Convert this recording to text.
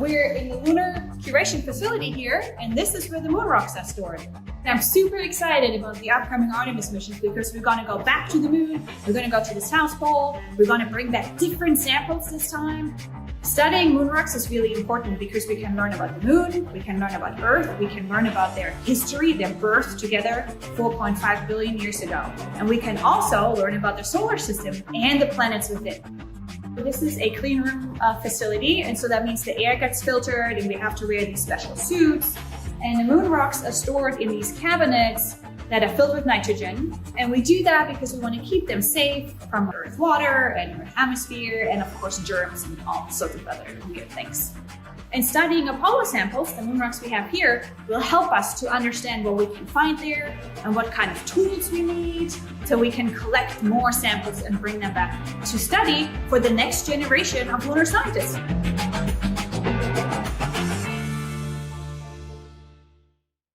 We're in the Lunar Curation facility here, and this is where the moon rocks are stored. And I'm super excited about the upcoming Artemis missions because we're going to go back to the moon, we're going to go to the South Pole, we're going to bring back different samples this time. Studying moon rocks is really important because we can learn about the moon, we can learn about Earth, we can learn about their history, their birth together 4.5 billion years ago. And we can also learn about the solar system and the planets within. This is a clean room facility, and so that means the air gets filtered and we have to wear these special suits. And the moon rocks are stored in these cabinets that are filled with nitrogen. And we do that because we want to keep them safe from Earth water and Earth atmosphere, and of course germs and all sorts of other weird things. And studying Apollo samples, the moon rocks we have here, will help us to understand what we can find there and what kind of tools we need, so we can collect more samples and bring them back to study for the next generation of lunar scientists.